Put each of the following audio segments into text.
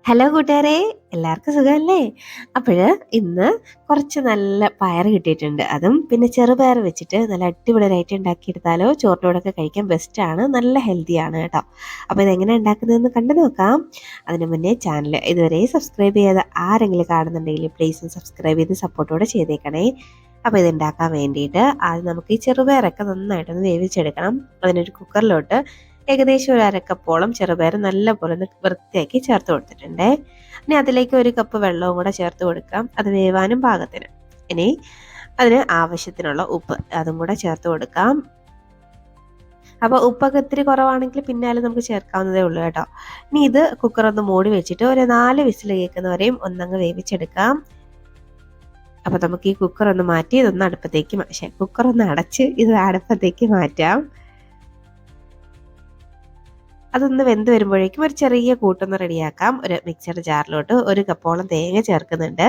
Hello കൂട്ടുകാരെ, എല്ലാവർക്കും സുഖമല്ലേ? അപ്പോഴ് ഇന്ന് കുറച്ച് നല്ല പയർ കിട്ടിയിട്ടുണ്ട്. അതും പിന്നെ ചെറുപയർ വെച്ചിട്ട് നല്ല അടിപൊളിയായിട്ട് ഉണ്ടാക്കിയെടുത്താലോ ചോറിനോടൊക്കെ കഴിക്കാൻ ബെസ്റ്റാണ്, നല്ല ഹെൽത്തിയാണ് കേട്ടോ. അപ്പോൾ ഇതെങ്ങനെ ഉണ്ടാക്കുന്നതെന്ന് കണ്ടു നോക്കാം. അതിന് മുന്നേ ചാനൽ ഇതുവരെ സബ്സ്ക്രൈബ് ചെയ്യാതെ ആരെങ്കിലും കാണുന്നുണ്ടെങ്കിൽ പ്ലീസ് സബ്സ്ക്രൈബ് ചെയ്ത് സപ്പോർട്ടോടെ ചെയ്തേക്കണേ. അപ്പോൾ ഇതുണ്ടാക്കാൻ വേണ്ടിയിട്ട് ആദ്യം നമുക്ക് ഈ ചെറുപയറൊക്കെ നന്നായിട്ടൊന്ന് വേവിച്ചെടുക്കണം. അതിനൊരു കുക്കറിലോട്ട് ഏകദേശം ഒരു അരക്കപ്പോളം ചെറുപയർ നല്ലപോലെ ഒന്ന് വൃത്തിയാക്കി ചേർത്ത് കൊടുത്തിട്ടുണ്ട്. ഇനി അതിലേക്ക് ഒരു കപ്പ് വെള്ളവും കൂടെ ചേർത്ത് കൊടുക്കാം, അത് വേവാനും പാകത്തിന്. ഇനി അതിന് ആവശ്യത്തിനുള്ള ഉപ്പ് അതും കൂടെ ചേർത്ത് കൊടുക്കാം. അപ്പോൾ ഉപ്പൊക്കെ ഇത്തിരി കുറവാണെങ്കിൽ പിന്നാലെ നമുക്ക് ചേർക്കാവുന്നതേ ഉള്ളൂ കേട്ടോ. ഇനി ഇത് കുക്കർ ഒന്ന് മൂടി വെച്ചിട്ട് ഒരു 4 വിസിൽ കേൾക്കുന്നവരെയും ഒന്നങ്ങ് വേവിച്ചെടുക്കാം. അപ്പോൾ നമുക്ക് ഈ കുക്കർ ഒന്ന് മാറ്റി ഇതൊന്ന് അടുപ്പത്തേക്ക് കുക്കർ ഒന്ന് അടച്ച് ഇത് അടുപ്പത്തേക്ക് മാറ്റാം. അതൊന്ന് വെന്ത് വരുമ്പോഴേക്കും ഒരു ചെറിയ കൂട്ടൊന്ന് റെഡിയാക്കാം. ഒരു മിക്സഡ് ജാറിലോട്ട് ഒരു കപ്പോളം തേങ്ങ ചേർക്കുന്നുണ്ട്.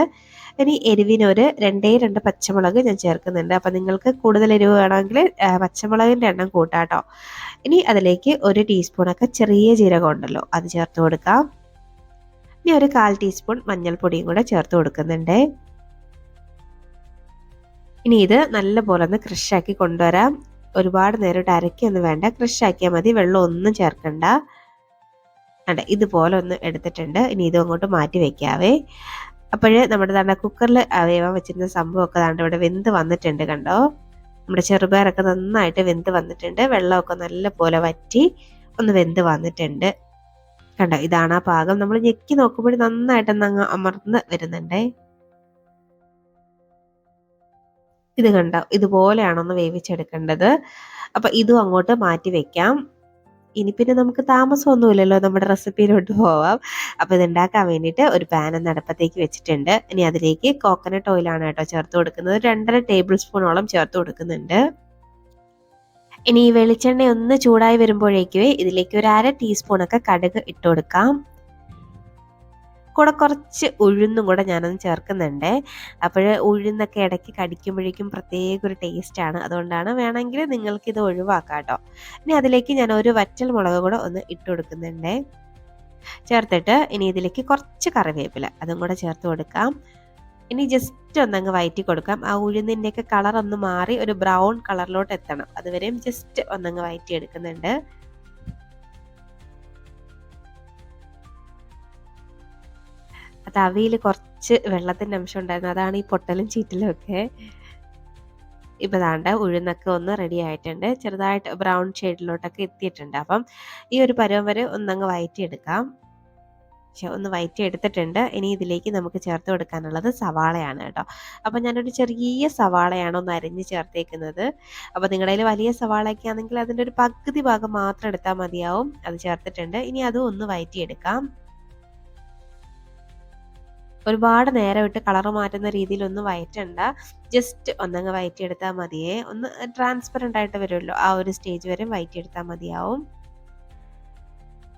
ഇനി എരിവിന് ഒരു 2 പച്ചമുളക് ഞാൻ ചേർക്കുന്നുണ്ട്. അപ്പം നിങ്ങൾക്ക് കൂടുതൽ എരിവ് വേണമെങ്കിൽ പച്ചമുളകിൻ്റെ എണ്ണം കൂട്ടാട്ടോ. ഇനി അതിലേക്ക് ഒരു ടീസ്പൂണൊക്കെ ചെറിയ ജീരകം ഉണ്ടല്ലോ, അത് ചേർത്ത് കൊടുക്കാം. ഇനി ഒരു 1/4 ടീസ്പൂൺ മഞ്ഞൾപ്പൊടിയും കൂടെ ചേർത്ത് കൊടുക്കുന്നുണ്ട്. ഇനി ഇത് നല്ലപോലെ ഒന്ന് ക്രഷാക്കി കൊണ്ടുവരാം. ഒരുപാട് നേരിട്ട് അരക്കൊന്നും വേണ്ട, ക്രഷാക്കിയാൽ മതി, വെള്ളം ഒന്നും ചേർക്കണ്ട. അതെ, ഇതുപോലെ ഒന്ന് എടുത്തിട്ടുണ്ട്. ഇനി ഇതും അങ്ങോട്ട് മാറ്റി വെക്കാവേ. അപ്പോഴേ നമ്മുടെ കുക്കറിൽ വേവാൻ വെച്ചിരുന്ന സംഭവമൊക്കെ ഇവിടെ വെന്ത് വന്നിട്ടുണ്ട്. കണ്ടോ, നമ്മുടെ ചെറുപയറൊക്കെ നന്നായിട്ട് വെന്ത് വന്നിട്ടുണ്ട്. വെള്ളമൊക്കെ നല്ല പോലെ വറ്റി ഒന്ന് വെന്ത് വന്നിട്ടുണ്ട്. കണ്ടോ, ഇതാണ് ആ പാകം. നമ്മൾ ഞെക്കി നോക്കുമ്പോൾ നന്നായിട്ടൊന്ന് അങ്ങ് അമർന്ന് വരുന്നുണ്ടേ. ഇത് കണ്ടോ, ഇതുപോലെയാണൊന്ന് വേവിച്ചെടുക്കേണ്ടത്. അപ്പം ഇതും അങ്ങോട്ട് മാറ്റി വെക്കാം. ഇനി പിന്നെ നമുക്ക് താമസമൊന്നുമില്ലല്ലോ, നമ്മുടെ റെസിപ്പിയിലോട്ട് പോവാം. അപ്പോൾ ഇതുണ്ടാക്കാൻ വേണ്ടിയിട്ട് ഒരു പാൻ ഒന്ന് അടുപ്പത്തേക്ക് വെച്ചിട്ടുണ്ട്. ഇനി അതിലേക്ക് കോക്കനട്ട് ഓയിലാണ് കേട്ടോ ചേർത്ത് കൊടുക്കുന്നത്. 2.5 ടേബിൾ സ്പൂണോളം ചേർത്ത് കൊടുക്കുന്നുണ്ട്. ഇനി ഈ വെളിച്ചെണ്ണ ഒന്ന് ചൂടായി വരുമ്പോഴേക്കുവേ ഇതിലേക്ക് ഒരു 1/2 ടീസ്പൂണൊക്കെ കടുക് ഇട്ട് കൊടുക്കാം. കൂടെ കുറച്ച് ഉഴുന്നും കൂടെ ഞാനൊന്ന് ചേർക്കുന്നുണ്ട്. അപ്പോൾ ഉഴുന്നൊക്കെ ഇടയ്ക്ക് കടിക്കുമ്പോഴേക്കും പ്രത്യേക ഒരു ടേസ്റ്റാണ്. അതുകൊണ്ടാണ്, വേണമെങ്കിൽ നിങ്ങൾക്കിത് ഒഴിവാക്കാം കേട്ടോ. ഇനി അതിലേക്ക് ഞാൻ ഒരു വറ്റൽ മുളക് കൂടെ ഒന്ന് ഇട്ട് കൊടുക്കുന്നുണ്ട്. ചേർത്തിട്ട് ഇനി ഇതിലേക്ക് കുറച്ച് കറിവേപ്പില അതും കൂടെ ചേർത്ത് കൊടുക്കാം. ഇനി ജസ്റ്റ് ഒന്നങ്ങ് വഴറ്റി കൊടുക്കാം. ആ ഉഴുന്നിൻ്റെയൊക്കെ കളർ ഒന്ന് മാറി ഒരു ബ്രൗൺ കളറിലോട്ട് എത്തണം, അതുവരെയും ജസ്റ്റ് ഒന്നങ്ങ് വഴറ്റി എടുക്കുന്നുണ്ട്. തവിയിൽ കുറച്ച് വെള്ളത്തിൻ്റെ അംശം ഉണ്ടായിരുന്നു, അതാണ് ഈ പൊട്ടലും ചീറ്റലും ഒക്കെ. ഇപ്പം ദാണ്ട ഉഴുന്നൊക്കെ ഒന്ന് റെഡി ആയിട്ടുണ്ട്, ചെറുതായിട്ട് ബ്രൗൺ ഷെയ്ഡിലോട്ടൊക്കെ എത്തിയിട്ടുണ്ട്. അപ്പം ഈ ഒരു പരുവം വരെ ഒന്നങ്ങ് വഴറ്റിയെടുക്കാം. ഒന്ന് വഴറ്റി എടുത്തിട്ടുണ്ട്. ഇനി ഇതിലേക്ക് നമുക്ക് ചേർത്ത് കൊടുക്കാനുള്ളത് സവാളയാണ് കേട്ടോ. അപ്പം ഞാനൊരു ചെറിയ സവാളയാണ് ഒന്ന് അരിഞ്ഞ് ചേർത്തേക്കുന്നത്. അപ്പോൾ നിങ്ങളുടെ കയ്യിൽ വലിയ സവാളയൊക്കെ ആണെങ്കിൽ അതിൻ്റെ ഒരു പകുതി ഭാഗം മാത്രം എടുത്താൽ മതിയാവും. അത് ചേർത്തിട്ടുണ്ട്. ഇനി അതും ഒന്ന് വഴറ്റിയെടുക്കാം. ഒരുപാട് നേരം ഇട്ട് കളർ മാറ്റുന്ന രീതിയിലൊന്നും വഴറ്റണ്ട, ജസ്റ്റ് ഒന്നങ്ങ് വഴറ്റിയെടുത്താൽ മതിയേ. ഒന്ന് ട്രാൻസ്പെറൻ്റ് ആയിട്ട് വരുമല്ലോ, ആ ഒരു സ്റ്റേജ് വരെ വഴറ്റിയെടുത്താൽ മതിയാവും.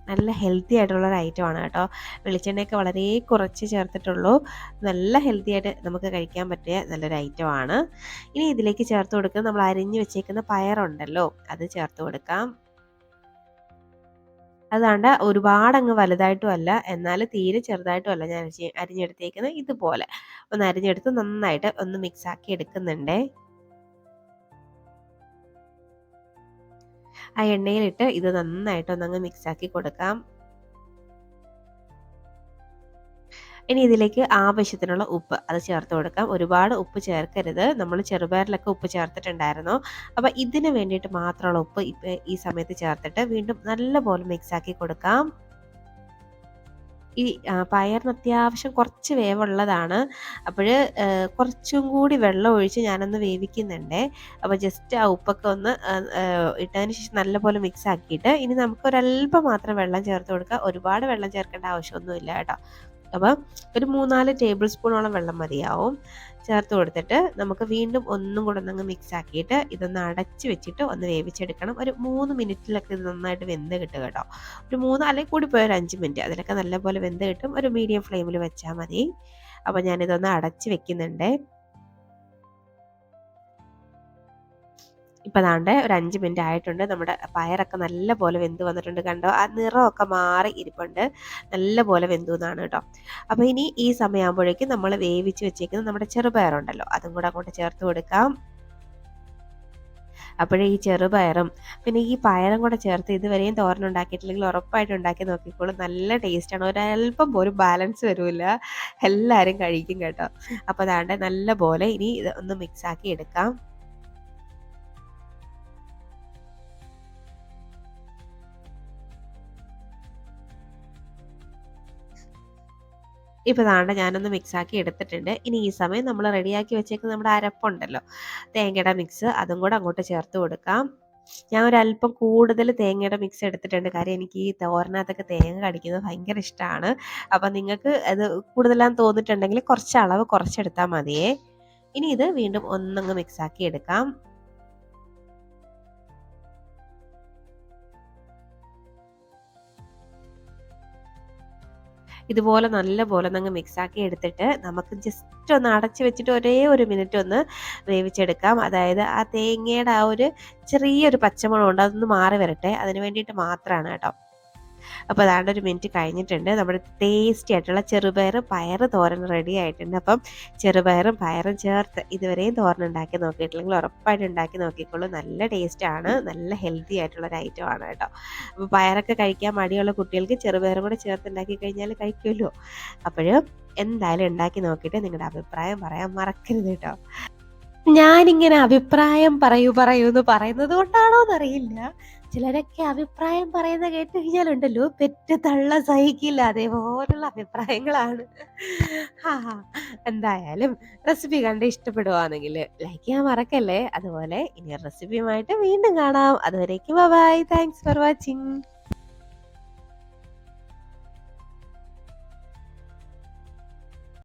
നല്ല ഹെൽത്തി ആയിട്ടുള്ളൊരു ഐറ്റമാണ് കേട്ടോ. വെളിച്ചെണ്ണയൊക്കെ വളരെ കുറച്ച് ചേർത്തിട്ടുള്ളൂ. നല്ല ഹെൽത്തി ആയിട്ട് നമുക്ക് കഴിക്കാൻ പറ്റിയ നല്ലൊരു ഐറ്റമാണ്. ഇനി ഇതിലേക്ക് ചേർത്ത് കൊടുക്കുന്നത് നമ്മൾ അരിഞ്ഞു വെച്ചേക്കുന്ന പയറുണ്ടല്ലോ, അത് ചേർത്ത് കൊടുക്കാം. അതാണ്ട് ഒരുപാട് അങ്ങ് വലുതായിട്ടും അല്ല, എന്നാൽ തീരെ ചെറുതായിട്ടും അല്ല ഞാൻ അരിഞ്ഞെടുത്തേക്കുന്നത്. ഇതുപോലെ ഒന്ന് അരിഞ്ഞെടുത്ത് നന്നായിട്ട് ഒന്ന് മിക്സാക്കി എടുക്കുന്നുണ്ടേ. ആ എണ്ണയിലിട്ട് ഇത് നന്നായിട്ട് ഒന്നങ്ങ് മിക്സാക്കി കൊടുക്കാം. ഇനി ഇതിലേക്ക് ആവശ്യത്തിനുള്ള ഉപ്പ് അത് ചേർത്ത് കൊടുക്കാം. ഒരുപാട് ഉപ്പ് ചേർക്കരുത്, നമ്മൾ ചെറുപയറിലൊക്കെ ഉപ്പ് ചേർത്തിട്ടുണ്ടായിരുന്നു. അപ്പോൾ ഇതിന് വേണ്ടിയിട്ട് മാത്രമുള്ള ഉപ്പ് ഇപ്പം ഈ സമയത്ത് ചേർത്തിട്ട് വീണ്ടും നല്ലപോലെ മിക്സാക്കി കൊടുക്കാം. ഈ പയറിന് അത്യാവശ്യം കുറച്ച് വേവുള്ളതാണ്. അപ്പോൾ കുറച്ചും കൂടി വെള്ളം ഒഴിച്ച് ഞാനൊന്ന് വേവിക്കുന്നുണ്ട്. അപ്പോൾ ജസ്റ്റ് ആ ഉപ്പൊക്കെ ഒന്ന് ഇട്ടതിന് ശേഷം നല്ലപോലെ മിക്സ് ആക്കിയിട്ട് ഇനി നമുക്ക് ഒരല്പം മാത്രം വെള്ളം ചേർത്ത് കൊടുക്കുക. ഒരുപാട് വെള്ളം ചേർക്കേണ്ട ആവശ്യമൊന്നുമില്ല കേട്ടോ. അപ്പം ഒരു 3-4 ടേബിൾ സ്പൂണോളം വെള്ളം മതിയാവും. ചേർത്ത് കൊടുത്തിട്ട് നമുക്ക് വീണ്ടും ഒന്നും കൂടെ ഒന്നങ്ങ് മിക്സ് ആക്കിയിട്ട് ഇതൊന്ന് അടച്ച് വെച്ചിട്ട് ഒന്ന് വേവിച്ചെടുക്കണം. ഒരു 3 മിനിറ്റിലൊക്കെ ഇത് നന്നായിട്ട് വെന്ത് കിട്ടും കേട്ടോ. ഒരു 3 അല്ലെങ്കിൽ കൂടി പോയ ഒരു 5 മിനിറ്റ് അതിലൊക്കെ നല്ലപോലെ വെന്ത് കിട്ടും. ഒരു മീഡിയം ഫ്ലെയിമിൽ വെച്ചാൽ മതി. അപ്പോൾ ഞാനിതൊന്ന് അടച്ച് വെക്കുന്നുണ്ട്. ഇപ്പം ദാണ്ടെ ഒരു 5 മിനിറ്റ് ആയിട്ടുണ്ട്. നമ്മുടെ പയറൊക്കെ നല്ലപോലെ വെന്ത് വന്നിട്ടുണ്ട്. കണ്ടോ? ആ നിറമൊക്കെ മാറി ഇരിപ്പുണ്ട്. നല്ലപോലെ വെന്തു എന്നാണ് കേട്ടോ. അപ്പോൾ ഇനി ഈ സമയമാകുമ്പോഴേക്കും നമ്മൾ വേവിച്ച് വെച്ചേക്കുന്ന നമ്മുടെ ചെറുപയറുണ്ടല്ലോ, അതും കൂടെ അങ്ങോട്ട് ചേർത്ത് കൊടുക്കാം. അപ്പോഴേ ഈ ചെറുപയറും പിന്നെ ഈ പയറും കൂടെ ചേർത്ത് ഇതുവരെയും തോരൻ ഉണ്ടാക്കിയിട്ടില്ലെങ്കിൽ ഉറപ്പായിട്ടും ഉണ്ടാക്കി നോക്കിക്കോളും. നല്ല ടേസ്റ്റാണ്. ഒരല്പം പോലും ബാലൻസ് വരില്ല. എല്ലാവരും കഴിക്കും കേട്ടോ. അപ്പോൾ ദാണ്ടെ നല്ലപോലെ ഇനി ഇത് ഒന്ന് മിക്സാക്കി എടുക്കാം. ഇപ്പോൾ ദാണ്ടെ ഞാനൊന്ന് മിക്സാക്കി എടുത്തിട്ടുണ്ട്. ഇനി ഈ സമയം നമ്മൾ റെഡിയാക്കി വെച്ചേക്കുന്ന നമ്മുടെ അരപ്പുണ്ടല്ലോ, തേങ്ങയുടെ മിക്സ്, അതും കൂടെ അങ്ങോട്ട് ചേർത്ത് കൊടുക്കാം. ഞാൻ ഒരല്പം കൂടുതൽ തേങ്ങയുടെ മിക്സ് എടുത്തിട്ടുണ്ട്. കാര്യം എനിക്ക് ഈ തോരനകത്തൊക്കെ തേങ്ങ കടിക്കുന്നത് ഭയങ്കര ഇഷ്ടമാണ്. അപ്പം നിങ്ങൾക്ക് അത് കൂടുതലാന്ന് തോന്നിയിട്ടുണ്ടെങ്കിൽ കുറച്ച് അളവ് കുറച്ചെടുത്താൽ മതിയേ. ഇനി ഇത് വീണ്ടും ഒന്നങ്ങ് മിക്സാക്കി എടുക്കാം. ഇതുപോലെ നല്ലപോലെ ഒന്നങ്ങ് മിക്സാക്കി എടുത്തിട്ട് നമുക്ക് ജസ്റ്റ് ഒന്ന് അടച്ച് വെച്ചിട്ട് ഒരേ ഒരു മിനിറ്റ് ഒന്ന് വേവിച്ചെടുക്കാം. അതായത് ആ തേങ്ങയുടെ ആ ഒരു ചെറിയൊരു പച്ചമണമുണ്ട്, അതൊന്ന് മാറി വരട്ടെ. അതിന് വേണ്ടിയിട്ട് മാത്രമാണ് കേട്ടോ. അപ്പോൾ അതാണ്ട് ഒരു മിനിറ്റ് കഴിഞ്ഞിട്ടുണ്ട്. നമ്മുടെ ടേസ്റ്റി ആയിട്ടുള്ള ചെറുപയർ പയർ തോരൻ റെഡി ആയിട്ടുണ്ട്. അപ്പം ചെറുപയറും പയറും ചേർത്ത് ഇതുവരെയും തോരൻ ഉണ്ടാക്കി നോക്കിയിട്ടില്ലെങ്കിൽ ഉറപ്പായിട്ട് ഉണ്ടാക്കി നോക്കിക്കോളൂ. നല്ല ടേസ്റ്റാണ്, നല്ല ഹെൽത്തി ആയിട്ടുള്ള ഒരു ഐറ്റം ആണ് കേട്ടോ. അപ്പോൾ പയറൊക്കെ കഴിക്കാൻ മടിയുള്ള കുട്ടികൾക്ക് ചെറുപയറും കൂടെ ചേർത്ത് ഉണ്ടാക്കി കഴിഞ്ഞാൽ കഴിക്കുമല്ലോ. അപ്പോൾ എന്തായാലും ഉണ്ടാക്കി നോക്കിയിട്ട് നിങ്ങളുടെ അഭിപ്രായം പറയാൻ മറക്കരുത് കേട്ടോ. ഞാനിങ്ങനെ അഭിപ്രായം പറയൂ എന്ന് പറയുന്നത് കൊണ്ടാണോന്നറിയില്ല. ചിലരൊക്കെ അഭിപ്രായം പറയുന്ന കേട്ട് കഴിഞ്ഞാലുണ്ടല്ലോ പെറ്റ് തള്ള സഹിക്കില്ല. അതേപോലുള്ള അഭിപ്രായങ്ങളാണ്. ഹാ ഹാ. എന്തായാലും റെസിപ്പി കണ്ട് ഇഷ്ടപ്പെടുവാണെങ്കില് ലൈക്ക് ചെയ്യാൻ മറക്കല്ലേ. അതുപോലെ ഇനി റെസിപ്പിയുമായിട്ട് വീണ്ടും കാണാം. അതുവരേക്കും bye bye. Thanks for watching.